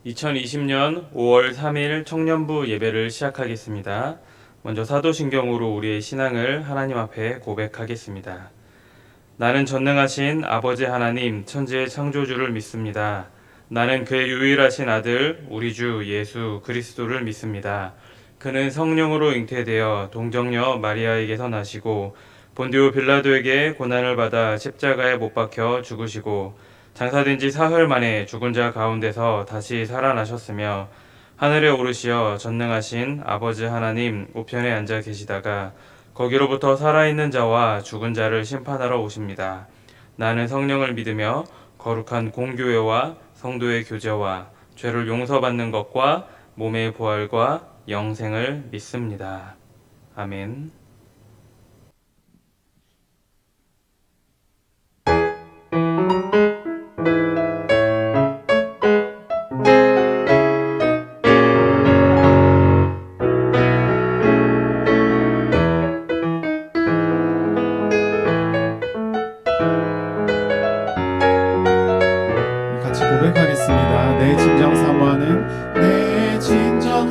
2020년 5월 3일 청년부 예배를 시작하겠습니다. 먼저 사도신경으로 우리의 신앙을 하나님 앞에 고백하겠습니다. 나는 전능하신 아버지 하나님 천지의 창조주를 믿습니다. 나는 그의 유일하신 아들 우리 주 예수 그리스도를 믿습니다. 그는 성령으로 잉태되어 동정녀 마리아에게서 나시고 본디오 빌라도에게 고난을 받아 십자가에 못 박혀 죽으시고 장사된 지 사흘 만에 죽은 자 가운데서 다시 살아나셨으며 하늘에 오르시어 전능하신 아버지 하나님 우편에 앉아 계시다가 거기로부터 살아있는 자와 죽은 자를 심판하러 오십니다. 나는 성령을 믿으며 거룩한 공교회와 성도의 교제와 죄를 용서받는 것과 몸의 부활과 영생을 믿습니다. 아멘. 같이 고백하겠습니다. 내 진정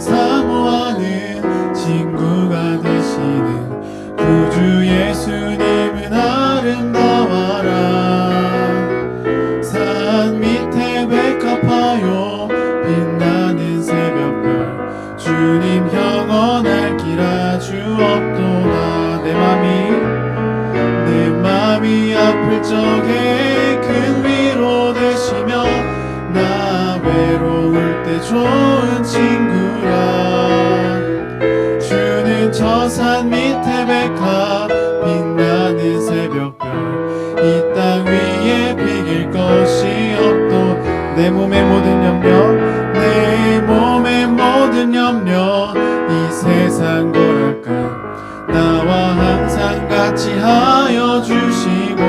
사모하는 친구가 되시는 구주 예수님은 아름다워라. 산 밑에 백합화요 빛나는 새벽별 주님 영원할 길 아주 없도다. 내 맘이 아플 적에 큰 위로 되시며 나 외로울 때 좋은 친구라. 주는 저 산 밑에 백합 빛나는 새벽별 이 땅 위에 비길 것이 없도. 내 몸의 모든 염려 이 세상 거랄까 나와 항상 같이 하여 주시고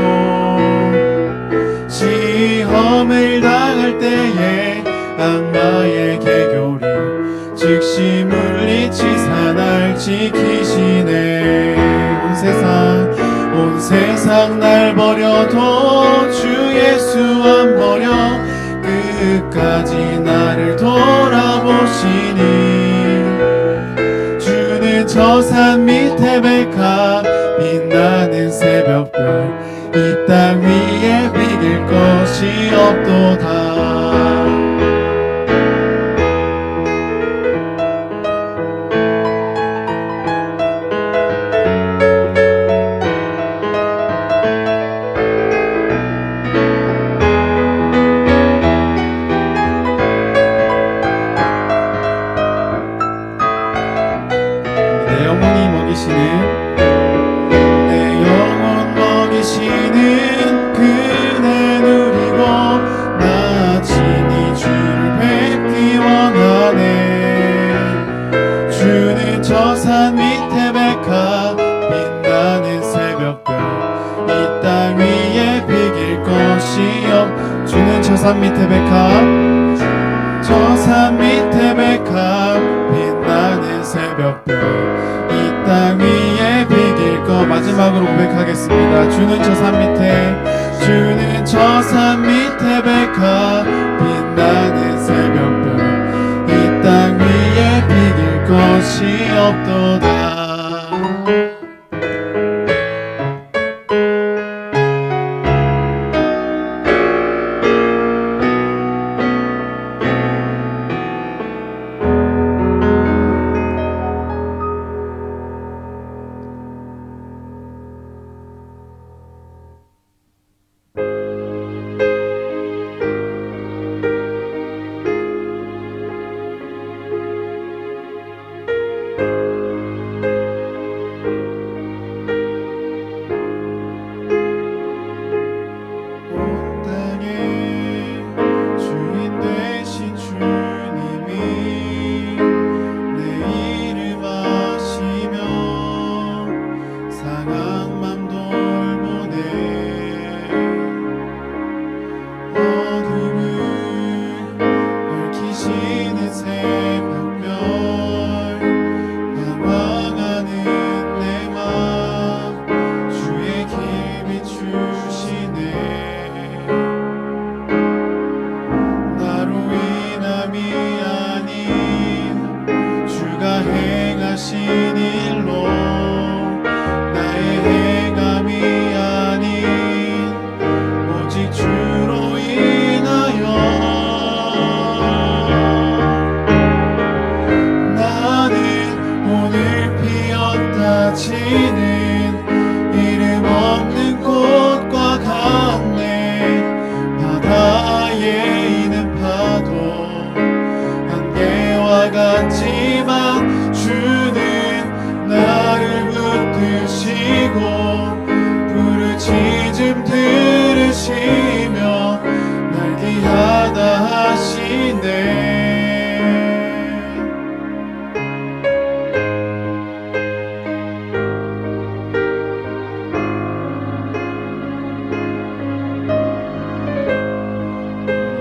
시험을 당할 때에 악마의 개교리 즉시 물리치사 날 지키시네. 온 세상 날 버려도 주 예수 안 버려 끝까지 나를 돌아보시니. 저 산 밑에 백합 빛나는 새벽별 이 땅 위에 비길 것이 없도다. 내 영혼 먹이시는 그네 누리고 나 친히 주를 뵙기 원하네. 주는 저 산 밑에 백합 빛나는 새벽별 이 땅 위에 비길 것이 없. 주는 저 산 밑에 백합 빛나는 새벽별 땅 위에 비길 거. 마지막으로 고백하겠습니다. 주는 저 산 밑에 백합 빛나는 새벽별 이 땅 위에 비길 것이 없도다.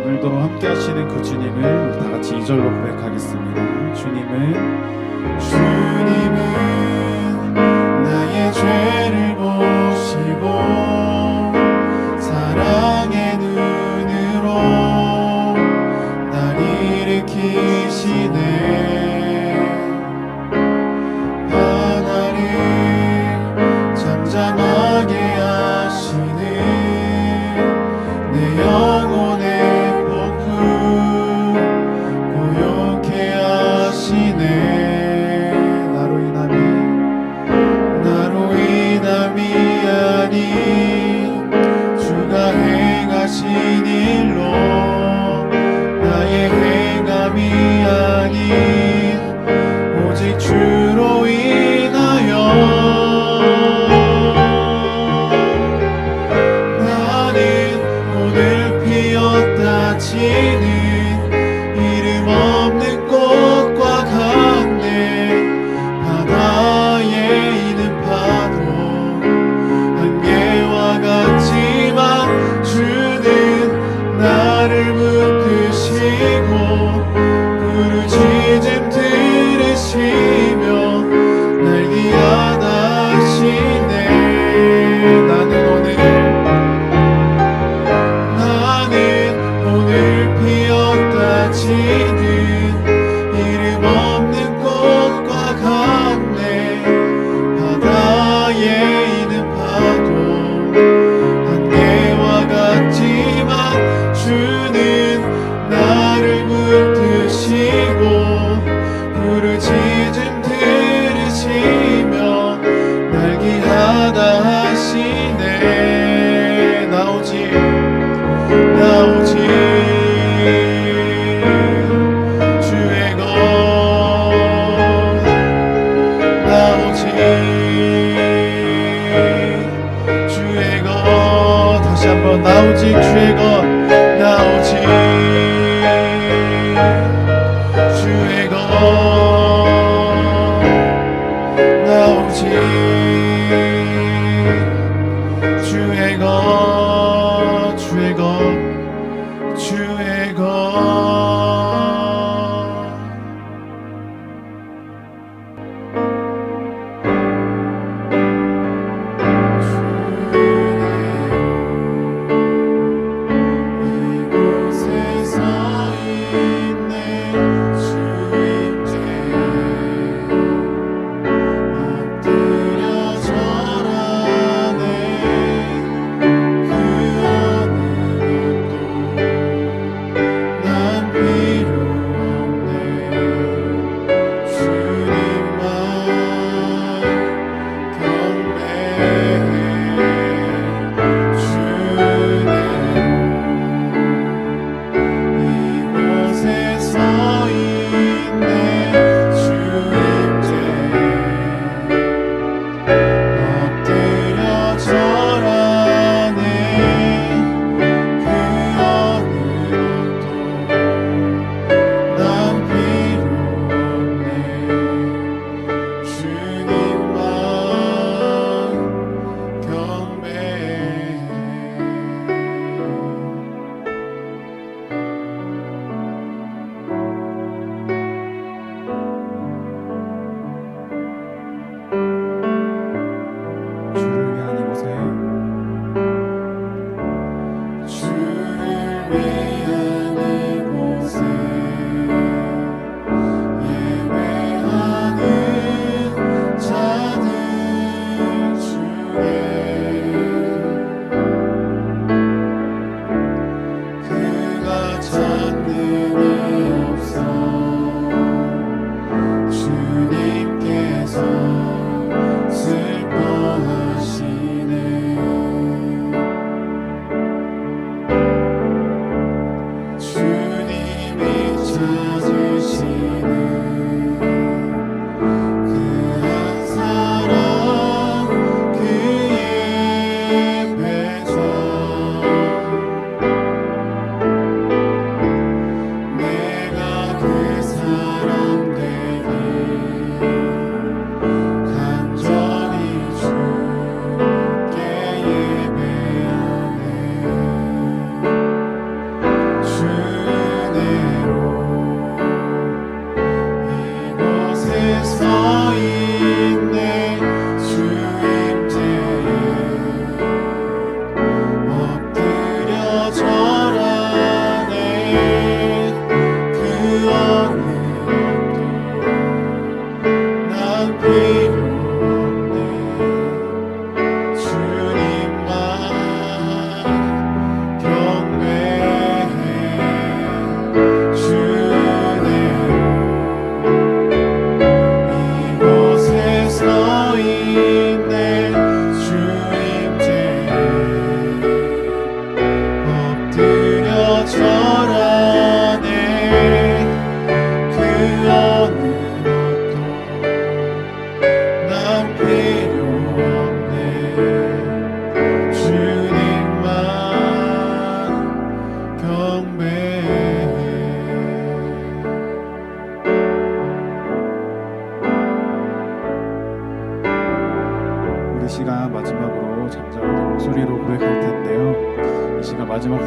오늘도 함께 하시는 그 주님을 우리 다 같이 2절로 고백하겠습니다. 주님은 나의 죄를 보시고 사랑의 눈으로 날 일으키시네. 하나를 잠잠하게 하시는 내 영혼의 폭풍 고요케 하시네. 나로 인함이 아닌 주가 행하신 일로 나의 행함이 아닌 오직 주로 인하여 나는 오늘 피었다 지는 이름 없는 꽃과 같네. 바다에 있는 파도 안개와 같지만 주는 나를 붙드시고 부르짖음 들으시며 날기하다 하시네. 나는 오늘 피었다 지는 이름 없는 꽃과 같네. 바다에 있는 파도 안개와 같지만 주는 나를 붙드시고 부르짖음 들으시며 날기하다 하시네. 나 오직 주의 것 나 오직 주의 것 다시 한번 나 오직 주의 것 나 오직 주의 것 나 오직 주의 것 주의 것 주의 것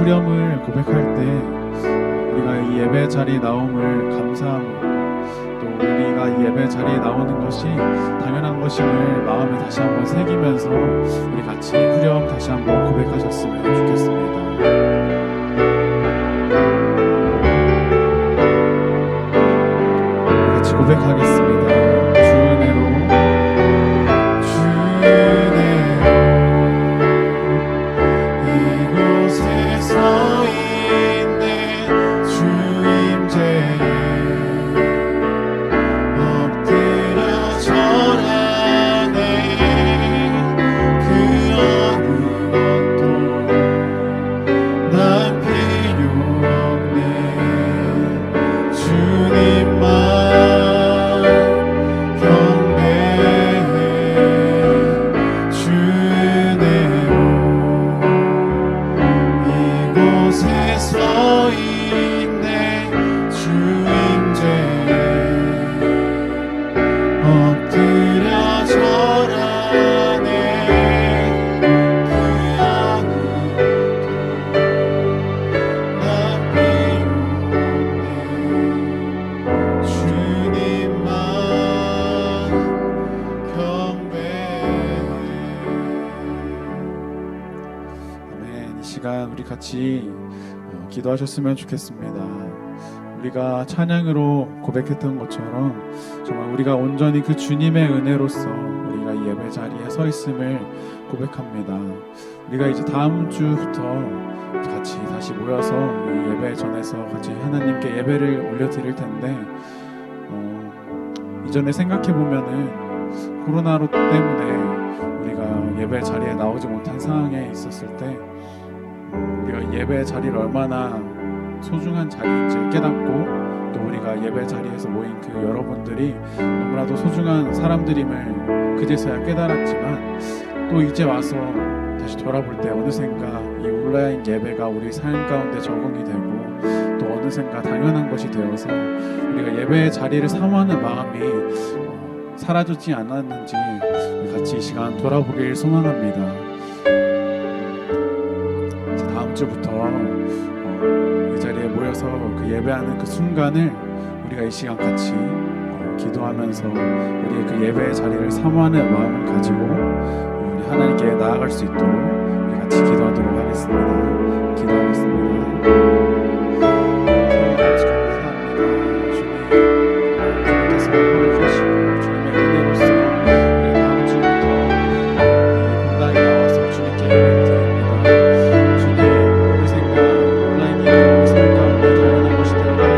후렴을 고백할 때 우리가 이 예배 자리에 나옴을 감사함으로 또 우리가 이 예배 자리에 나오는 것이 당연한 것임을 마음에 다시 한번 새기면서 우리 같이 후렴 다시 한번 고백하셨으면 좋겠습니다. 같이 고백하겠습니다. 주 은혜로 이곳에 서 있네. 주 임재에 엎드려 절하네. 그 어느 것도 난 필요 없네. 주님만 경배해. 주 은혜로 이곳에 서 있네. 주 임재에 엎드려 절하네. 그 어느 난 필요 없네. 주님만 경배해. 아멘. 이 시간 우리 같이 기도하셨으면 좋겠습니다. 우리가 찬양으로 고백했던 것처럼 정말 우리가 온전히 그 주님의 은혜로서 우리가 이 예배 자리에 서 있음을 고백합니다. 우리가 이제 다음 주부터 같이 다시 모여서 이 예배 전에서 같이 하나님께 예배를 올려드릴 텐데 이전에 생각해 보면은 코로나로 때문에 우리가 예배 자리에 나오지 못한 상황에 있었을 때 우리가 예배 자리를 얼마나 소중한 자리인지 깨닫고 또 우리가 예배 자리에서 모인 그 여러분들이 너무나도 소중한 사람들임을 그제서야 깨달았지만 또 이제 와서 다시 돌아볼 때 어느샌가 이 온라인 예배가 우리 삶 가운데 적응이 되고 또 어느샌가 당연한 것이 되어서 우리가 예배 자리를 사모하는 마음이 사라지지 않았는지 우리 같이 이 시간 돌아보길 소망합니다. 다음 주부터 이 자리에 모여서 그 예배하는 그 순간을 우리가 이 시간 같이 기도하면서 우리의 그 예배의 자리를 사모하는 마음을 가지고 우리 하나님께 나아갈 수 있도록 우리 같이 기도하도록 하겠습니다. 기도하겠습니다. 주님께서 허락하시고 주님의 은혜로서 우리 다음 주부터 이 본당에 나와서 주님께 예배를 드립니다. 주님 어느샌가 온라인 예배로 삶 가운데 당연한 것이 되어가고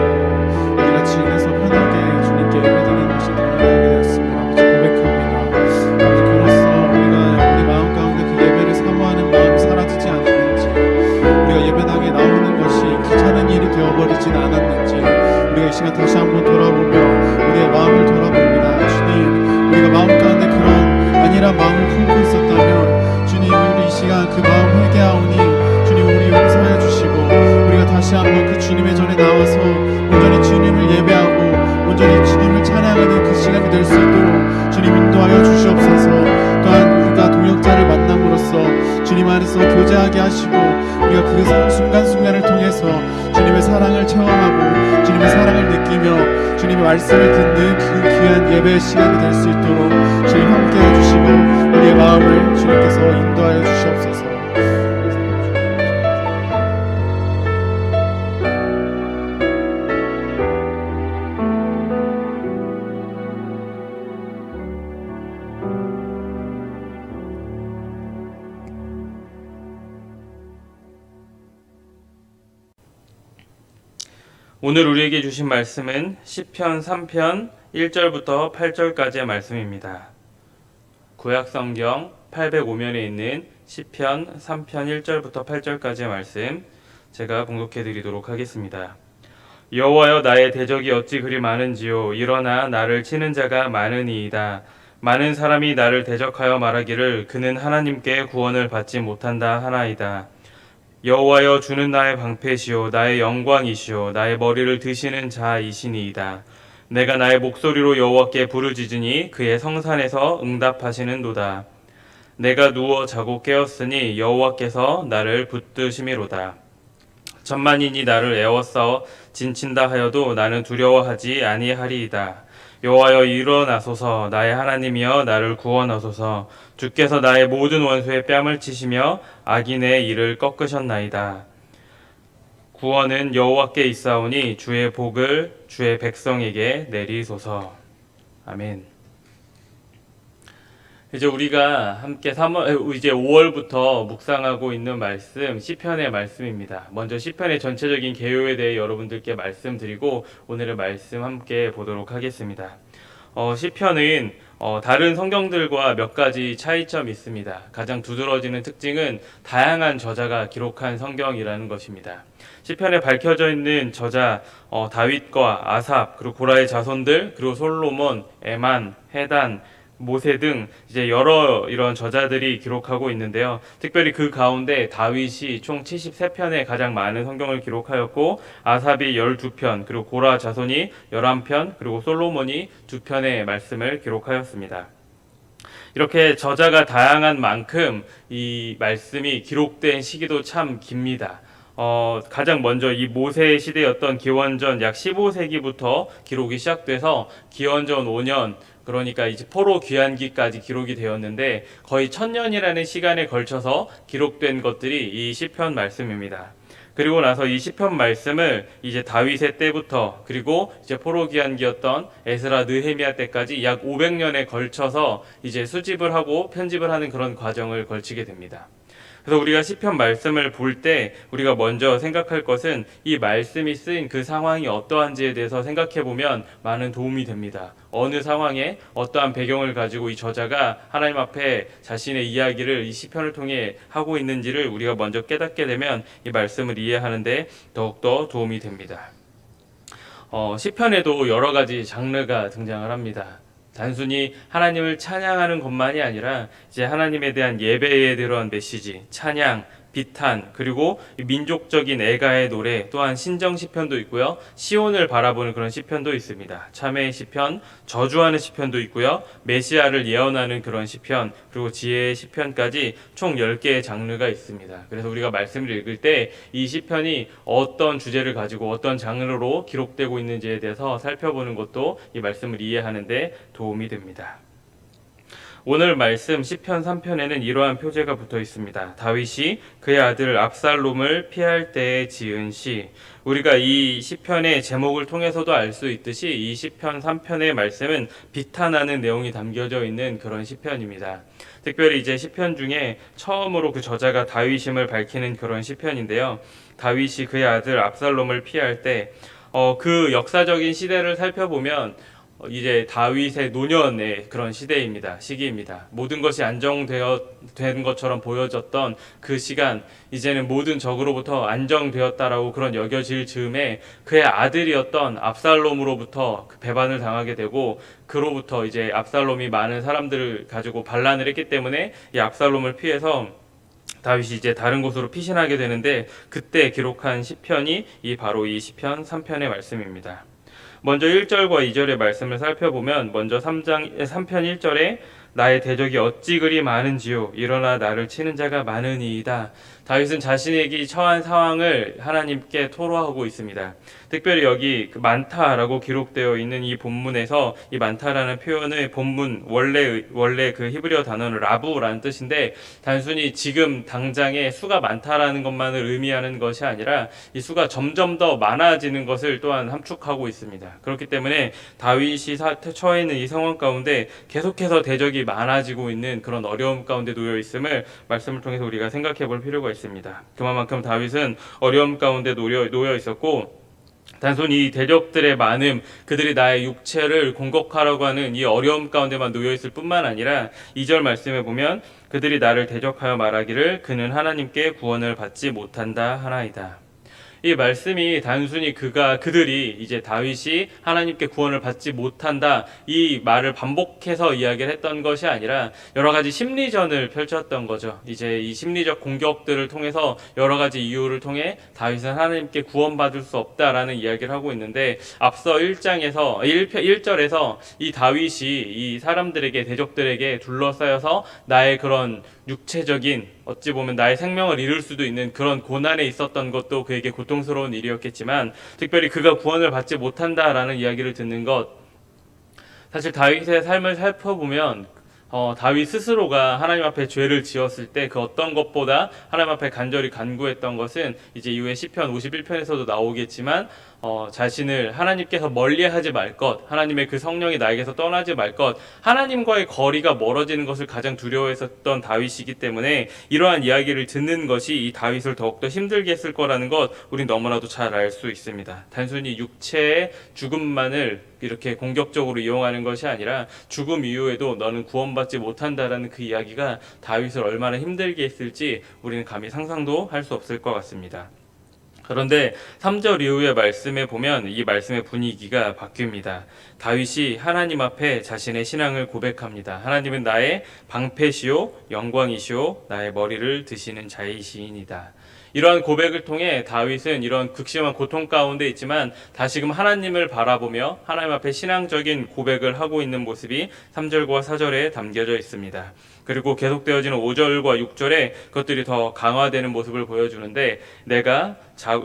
우리가 집에서 편하게 주님께 예배드리는 것이 당연하게 되었습니다. 아버지 고백합니다. 아버지 그로써 우리가 우리 마음 가운데 그 예배를 사모하는 마음이 사라지지 않았는지 우리가 예배당에 나오는 것이 귀찮은 일이 되어버리진 않았는지 우리가 이 시간 다시 한번 돌아보며 우리의 마음을 돌아봅니다. 주님 우리가 마음 가운데 그런 안일한 마음을 품고 있었다면 주님 우리 이 시간 그 마음 회개하오니 주님 우리 용서해 주시고 우리가 다시 한번 그 주님의 전에 나와서 온전히 주님을 예배하고 온전히 주님을 찬양하는 그 시간이 될 수 있도록 주님 인도하여 주시옵소서. 또한 우리가 동역자를 만남으로써 주님 안에서 교제하게 하시고 우리가 그 순간순간을 통해서 주님의 사랑을 체험하고 주님의 사랑을 느끼며 주님의 말씀을 듣는 그 귀한 예배의 시간이 될 수 있도록 주님 함께해 주시고 우리의 마음을 주님께서 인도하여 주시옵소서. 오늘 우리에게 주신 말씀은 시편 3편 1절부터 8절까지의 말씀입니다. 구약성경 805면에 있는 시편 3편 1절부터 8절까지의 말씀 제가 봉독해 드리도록 하겠습니다. 여호와여 나의 대적이 어찌 그리 많은지요. 일어나 나를 치는 자가 많으니이다. 많은 사람이 나를 대적하여 말하기를 그는 하나님께 구원을 받지 못한다 하나이다. 여호와여 주는 나의 방패시오 나의 영광이시오 나의 머리를 드시는 자이시니이다. 내가 나의 목소리로 여호와께 부르짖으니 그의 성산에서 응답하시는도다. 내가 누워 자고 깨었으니 여호와께서 나를 붙드심이로다. 천만인이 나를 에워싸어 진친다 하여도 나는 두려워하지 아니하리이다. 여호와여 일어나소서. 나의 하나님이여 나를 구원하소서. 주께서 나의 모든 원수의 뺨을 치시며 악인의 일을 꺾으셨나이다. 구원은 여호와께 있사오니 주의 복을 주의 백성에게 내리소서. 아멘. 이제 우리가 함께 이제 5월부터 묵상하고 있는 말씀 시편의 말씀입니다. 먼저 시편의 전체적인 개요에 대해 여러분들께 말씀드리고 오늘의 말씀 함께 보도록 하겠습니다. 시편은 다른 성경들과 몇 가지 차이점이 있습니다. 가장 두드러지는 특징은 다양한 저자가 기록한 성경이라는 것입니다. 시편에 밝혀져 있는 저자 다윗과 아삽, 그리고 고라의 자손들, 그리고 솔로몬, 에만, 헤단, 모세 등 이제 여러 이런 저자들이 기록하고 있는데요. 특별히 그 가운데 다윗이 총 73편의 가장 많은 성경을 기록하였고, 아삽이 12편, 그리고 고라 자손이 11편, 그리고 솔로몬이 2편의 말씀을 기록하였습니다. 이렇게 저자가 다양한 만큼 이 말씀이 기록된 시기도 참 깁니다. 가장 먼저 이 모세 시대였던 기원전 약 15세기부터 기록이 시작돼서 기원전 5년, 그러니까 이제 포로 귀환기까지 기록이 되었는데 거의 1000년이라는 시간에 걸쳐서 기록된 것들이 이 시편 말씀입니다. 그리고 나서 이 시편 말씀을 이제 다윗의 때부터 그리고 이제 포로 귀환기였던 에스라 느헤미야 때까지 약 500년에 걸쳐서 이제 수집을 하고 편집을 하는 그런 과정을 걸치게 됩니다. 그래서 우리가 시편 말씀을 볼 때 우리가 먼저 생각할 것은 이 말씀이 쓰인 그 상황이 어떠한지에 대해서 생각해 보면 많은 도움이 됩니다. 어느 상황에 어떠한 배경을 가지고 이 저자가 하나님 앞에 자신의 이야기를 이 시편을 통해 하고 있는지를 우리가 먼저 깨닫게 되면 이 말씀을 이해하는데 더욱더 도움이 됩니다. 시편에도 여러 가지 장르가 등장을 합니다. 단순히 하나님을 찬양하는 것만이 아니라 이제 하나님에 대한 예배에 대한 메시지, 찬양, 비탄, 그리고 민족적인 애가의 노래, 또한 신정 시편도 있고요. 시온을 바라보는 그런 시편도 있습니다. 참회의 시편, 저주하는 시편도 있고요. 메시아를 예언하는 그런 시편, 그리고 지혜의 시편까지 총 10개의 장르가 있습니다. 그래서 우리가 말씀을 읽을 때 이 시편이 어떤 주제를 가지고 어떤 장르로 기록되고 있는지에 대해서 살펴보는 것도 이 말씀을 이해하는 데 도움이 됩니다. 오늘 말씀 시편 3편에는 이러한 표제가 붙어 있습니다. 다윗이 그의 아들 압살롬을 피할 때에 지은 시. 우리가 이 시편의 제목을 통해서도 알 수 있듯이 이 시편 3편의 말씀은 비탄하는 내용이 담겨져 있는 그런 시편입니다. 특별히 이제 시편 중에 처음으로 그 저자가 다윗임을 밝히는 그런 시편인데요. 다윗이 그의 아들 압살롬을 피할 때 그 역사적인 시대를 살펴보면 이제 다윗의 노년의 그런 시기입니다. 모든 것이 안정된 것처럼 보여졌던 그 시간, 이제는 모든 적으로부터 안정되었다라고 그런 여겨질 즈음에 그의 아들이었던 압살롬으로부터 그 배반을 당하게 되고, 그로부터 이제 압살롬이 많은 사람들을 가지고 반란을 했기 때문에 이 압살롬을 피해서 다윗이 이제 다른 곳으로 피신하게 되는데, 그때 기록한 시편이 바로 이 시편 3편의 말씀입니다. 먼저 1절과 2절의 말씀을 살펴보면 먼저 3편 1절에 나의 대적이 어찌 그리 많은지요 일어나 나를 치는 자가 많으니이다. 다윗은 자신에게 처한 상황을 하나님께 토로하고 있습니다. 특별히 여기 많다라고 기록되어 있는 이 본문에서 이 많다라는 표현의 본문 원래 그 히브리어 단어는 라부라는 뜻인데, 단순히 지금 당장에 수가 많다라는 것만을 의미하는 것이 아니라 이 수가 점점 더 많아지는 것을 또한 함축하고 있습니다. 그렇기 때문에 다윗이 처해 있는 이 상황 가운데 계속해서 대적이 많아지고 있는 그런 어려움 가운데 놓여 있음을 말씀을 통해서 우리가 생각해 볼 필요가 있습니다. 그만큼 다윗은 어려움 가운데 놓여 있었고, 단순히 이 대적들의 많음, 그들이 나의 육체를 공격하려고 하는 이 어려움 가운데만 놓여 있을 뿐만 아니라 2절 말씀에 보면 그들이 나를 대적하여 말하기를 그는 하나님께 구원을 받지 못한다 하나이다. 이 말씀이 단순히 그들이 이제 다윗이 하나님께 구원을 받지 못한다 이 말을 반복해서 이야기를 했던 것이 아니라 여러 가지 심리전을 펼쳤던 거죠. 이제 이 심리적 공격들을 통해서 여러 가지 이유를 통해 다윗은 하나님께 구원받을 수 없다라는 이야기를 하고 있는데, 앞서 1절에서 이 다윗이 이 사람들에게, 대적들에게 둘러싸여서 나의 그런 육체적인 어찌 보면 나의 생명을 잃을 수도 있는 그런 고난에 있었던 것도 그에게 고통스러운 일이었겠지만 특별히 그가 구원을 받지 못한다라는 이야기를 듣는 것, 사실 다윗의 삶을 살펴보면 다윗 스스로가 하나님 앞에 죄를 지었을 때 그 어떤 것보다 하나님 앞에 간절히 간구했던 것은 이제 이후에 시편 51편에서도 나오겠지만 자신을 하나님께서 멀리하지 말 것, 하나님의 그 성령이 나에게서 떠나지 말 것, 하나님과의 거리가 멀어지는 것을 가장 두려워했었던 다윗이기 때문에 이러한 이야기를 듣는 것이 이 다윗을 더욱더 힘들게 했을 거라는 것 우린 너무나도 잘 알 수 있습니다. 단순히 육체의 죽음만을 이렇게 공격적으로 이용하는 것이 아니라 죽음 이후에도 너는 구원받지 못한다라는 그 이야기가 다윗을 얼마나 힘들게 했을지 우리는 감히 상상도 할 수 없을 것 같습니다. 그런데 3절 이후의 말씀에 보면 이 말씀의 분위기가 바뀝니다. 다윗이 하나님 앞에 자신의 신앙을 고백합니다. 하나님은 나의 방패시오 영광이시오 나의 머리를 드시는 자이시이니다. 이러한 고백을 통해 다윗은 이런 극심한 고통 가운데 있지만 다시금 하나님을 바라보며 하나님 앞에 신앙적인 고백을 하고 있는 모습이 3절과 4절에 담겨져 있습니다. 그리고 계속되어지는 5절과 6절에 그것들이 더 강화되는 모습을 보여주는데 내가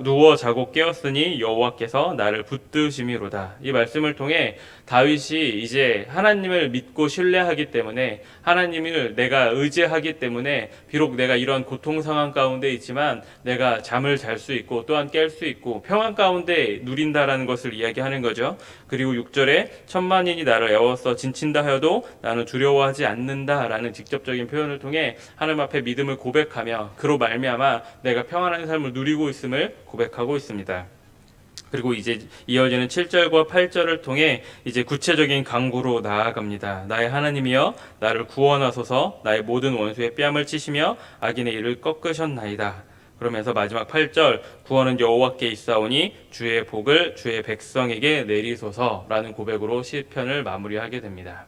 누워 자고 깨었으니 여호와께서 나를 붙드심이로다. 이 말씀을 통해 다윗이 이제 하나님을 믿고 신뢰하기 때문에 하나님을 내가 의지하기 때문에 비록 내가 이런 고통 상황 가운데 있지만 내가 잠을 잘 수 있고 또한 깰 수 있고 평안 가운데 누린다라는 것을 이야기하는 거죠. 그리고 6절에 천만인이 나를 애워서 진친다 하여도 나는 두려워하지 않는다라는 직접적인 표현을 통해 하나님 앞에 믿음을 고백하며 그로 말미암아 내가 평안한 삶을 누리고 있음을 고백하고 있습니다. 그리고 이제 이어지는 7절과 8절을 통해 이제 구체적인 간구로 나아갑니다. 나의 하나님이여 나를 구원하소서 나의 모든 원수의 뺨을 치시며 악인의 일을 꺾으셨나이다. 그러면서 마지막 8절 구원은 여호와께 있사오니 주의 복을 주의 백성에게 내리소서라는 고백으로 시편을 마무리하게 됩니다.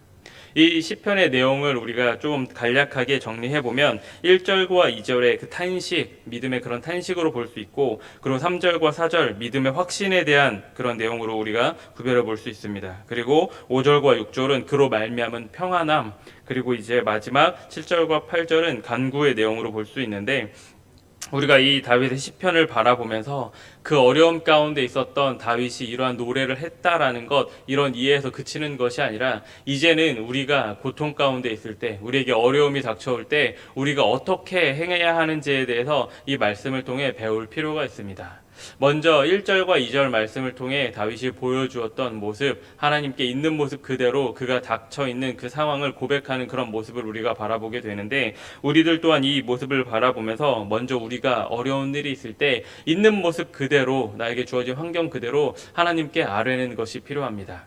이 시편의 내용을 우리가 좀 간략하게 정리해보면 1절과 2절의 그 탄식, 믿음의 그런 탄식으로 볼 수 있고 그리고 3절과 4절 믿음의 확신에 대한 그런 내용으로 우리가 구별해 볼 수 있습니다. 그리고 5절과 6절은 그로 말미암은 평안함, 그리고 이제 마지막 7절과 8절은 간구의 내용으로 볼 수 있는데 우리가 이 다윗의 시편을 바라보면서 그 어려움 가운데 있었던 다윗이 이러한 노래를 했다라는 것, 이런 이해에서 그치는 것이 아니라 이제는 우리가 고통 가운데 있을 때, 우리에게 어려움이 닥쳐올 때 우리가 어떻게 행해야 하는지에 대해서 이 말씀을 통해 배울 필요가 있습니다. 먼저 1절과 2절 말씀을 통해 다윗이 보여주었던 모습, 하나님께 있는 모습 그대로 그가 닥쳐있는 그 상황을 고백하는 그런 모습을 우리가 바라보게 되는데 우리들 또한 이 모습을 바라보면서 먼저 우리가 어려운 일이 있을 때 있는 모습 그대로 나에게 주어진 환경 그대로 하나님께 아뢰는 것이 필요합니다.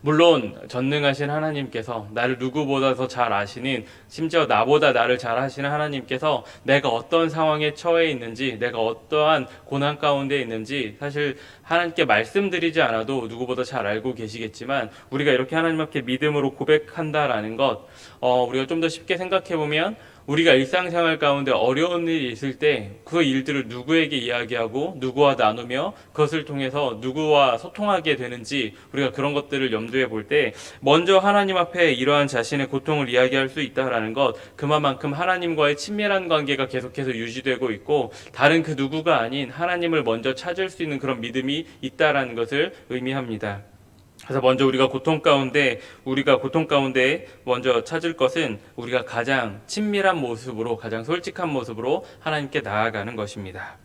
물론 전능하신 하나님께서 나를 누구보다 더 잘 아시는, 심지어 나보다 나를 잘 아시는 하나님께서 내가 어떤 상황에 처해 있는지, 내가 어떠한 고난 가운데 있는지 사실 하나님께 말씀드리지 않아도 누구보다 잘 알고 계시겠지만 우리가 이렇게 하나님 앞에 믿음으로 고백한다라는 것, 우리가 좀 더 쉽게 생각해보면 우리가 일상생활 가운데 어려운 일이 있을 때 그 일들을 누구에게 이야기하고 누구와 나누며 그것을 통해서 누구와 소통하게 되는지 우리가 그런 것들을 염두에 볼 때 먼저 하나님 앞에 이러한 자신의 고통을 이야기할 수 있다라는 것, 그만큼 하나님과의 친밀한 관계가 계속해서 유지되고 있고 다른 그 누구가 아닌 하나님을 먼저 찾을 수 있는 그런 믿음이 있다라는 것을 의미합니다. 그래서 먼저 우리가 고통 가운데 먼저 찾을 것은 우리가 가장 친밀한 모습으로, 가장 솔직한 모습으로 하나님께 나아가는 것입니다.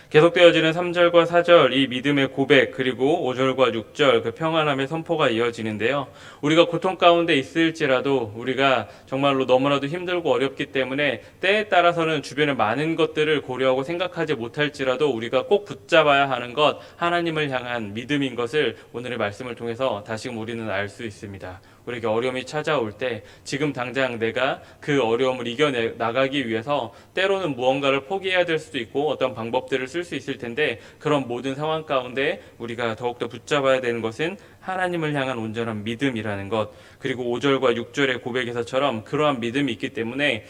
계속되어지는 3절과 4절 이 믿음의 고백, 그리고 5절과 6절 그 평안함의 선포가 이어지는데요. 우리가 고통 가운데 있을지라도 우리가 정말로 너무나도 힘들고 어렵기 때문에 때에 따라서는 주변의 많은 것들을 고려하고 생각하지 못할지라도 우리가 꼭 붙잡아야 하는 것, 하나님을 향한 믿음인 것을 오늘의 말씀을 통해서 다시금 우리는 알 수 있습니다. 우리에게 어려움이 찾아올 때 지금 당장 내가 그 어려움을 이겨나가기 위해서 때로는 무언가를 포기해야 될 수도 있고 어떤 방법들을 쓸 수 있을 텐데 그런 모든 상황 가운데 우리가 더욱더 붙잡아야 되는 것은 하나님을 향한 온전한 믿음이라는 것, 그리고 5절과 6절의 고백에서처럼 그러한 믿음이 있기 때문에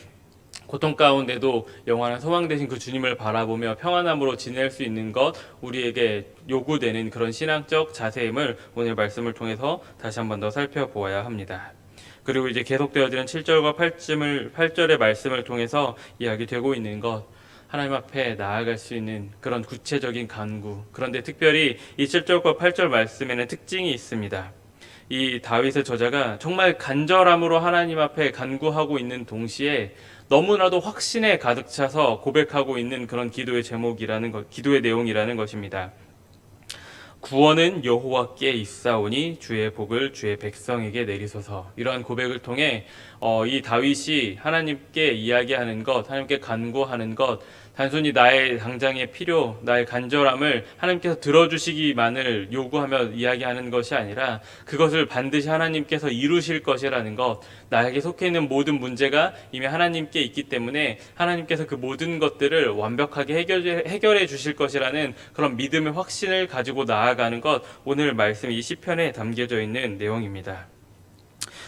고통 가운데도 영원한 소망 되신 그 주님을 바라보며 평안함으로 지낼 수 있는 것, 우리에게 요구되는 그런 신앙적 자세임을 오늘 말씀을 통해서 다시 한 번 더 살펴보아야 합니다. 그리고 이제 계속되어지는 7절과 8절의 말씀을 통해서 이야기되고 있는 것, 하나님 앞에 나아갈 수 있는 그런 구체적인 간구. 그런데 특별히 이 7절과 8절 말씀에는 특징이 있습니다. 이 다윗의 저자가 정말 간절함으로 하나님 앞에 간구하고 있는 동시에 너무나도 확신에 가득 차서 고백하고 있는 그런 기도의 제목이라는 것, 기도의 내용이라는 것입니다. 구원은 여호와께 있사오니 주의 복을 주의 백성에게 내리소서. 이러한 고백을 통해 이 다윗이 하나님께 이야기하는 것, 하나님께 간구하는 것, 단순히 나의 당장의 필요, 나의 간절함을 하나님께서 들어주시기만을 요구하며 이야기하는 것이 아니라 그것을 반드시 하나님께서 이루실 것이라는 것, 나에게 속해 있는 모든 문제가 이미 하나님께 있기 때문에 하나님께서 그 모든 것들을 완벽하게 해결해 주실 것이라는 그런 믿음의 확신을 가지고 나아가는 것, 오늘 말씀 이 시편에 담겨져 있는 내용입니다.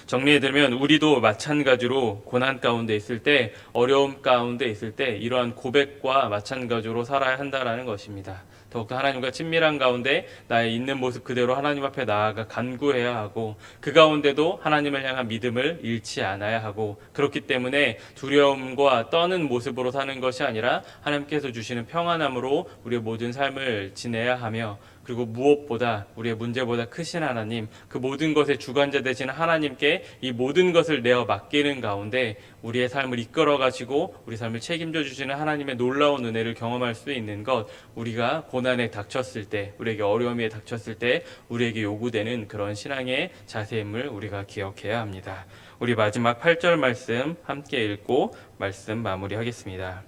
정리해드리면 우리도 마찬가지로 고난 가운데 있을 때, 어려움 가운데 있을 때 이러한 고백과 마찬가지로 살아야 한다라는 것입니다. 더욱더 하나님과 친밀한 가운데 나의 있는 모습 그대로 하나님 앞에 나아가 간구해야 하고, 그 가운데도 하나님을 향한 믿음을 잃지 않아야 하고, 그렇기 때문에 두려움과 떠는 모습으로 사는 것이 아니라 하나님께서 주시는 평안함으로 우리의 모든 삶을 지내야 하며, 그리고 무엇보다 우리의 문제보다 크신 하나님, 그 모든 것의 주관자 되시는 하나님께 이 모든 것을 내어 맡기는 가운데 우리의 삶을 이끌어 가시고 우리 삶을 책임져 주시는 하나님의 놀라운 은혜를 경험할 수 있는 것, 우리가 고난에 닥쳤을 때, 우리에게 어려움에 닥쳤을 때 우리에게 요구되는 그런 신앙의 자세임을 우리가 기억해야 합니다. 우리 마지막 8절 말씀 함께 읽고 말씀 마무리하겠습니다.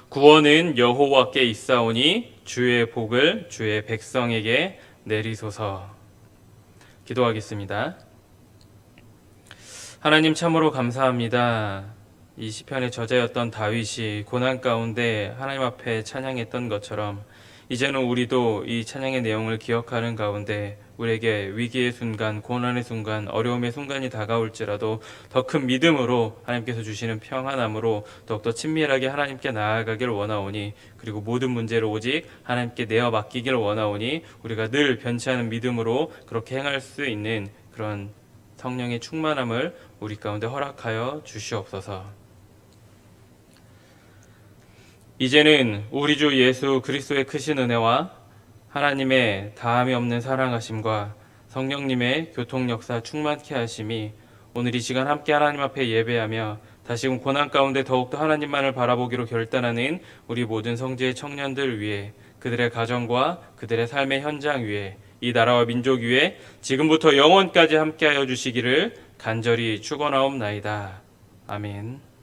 구원은 여호와께 있사오니 주의 복을 주의 백성에게 내리소서. 기도하겠습니다. 하나님 참으로 감사합니다. 이 시편의 저자였던 다윗이 고난 가운데 하나님 앞에 찬양했던 것처럼 이제는 우리도 이 찬양의 내용을 기억하는 가운데 우리에게 위기의 순간, 고난의 순간, 어려움의 순간이 다가올지라도 더 큰 믿음으로 하나님께서 주시는 평안함으로 더욱더 친밀하게 하나님께 나아가길 원하오니, 그리고 모든 문제를 오직 하나님께 내어 맡기길 원하오니 우리가 늘 변치 않은 믿음으로 그렇게 행할 수 있는 그런 성령의 충만함을 우리 가운데 허락하여 주시옵소서. 이제는 우리 주 예수 그리스도의 크신 은혜와 하나님의 다함이 없는 사랑하심과 성령님의 교통 역사 충만케 하심이 오늘 이 시간 함께 하나님 앞에 예배하며 다시금 고난 가운데 더욱더 하나님만을 바라보기로 결단하는 우리 모든 성지의 청년들 위해, 그들의 가정과 그들의 삶의 현장 위에, 이 나라와 민족 위에 지금부터 영원까지 함께하여 주시기를 간절히 축원하옵나이다. 아멘.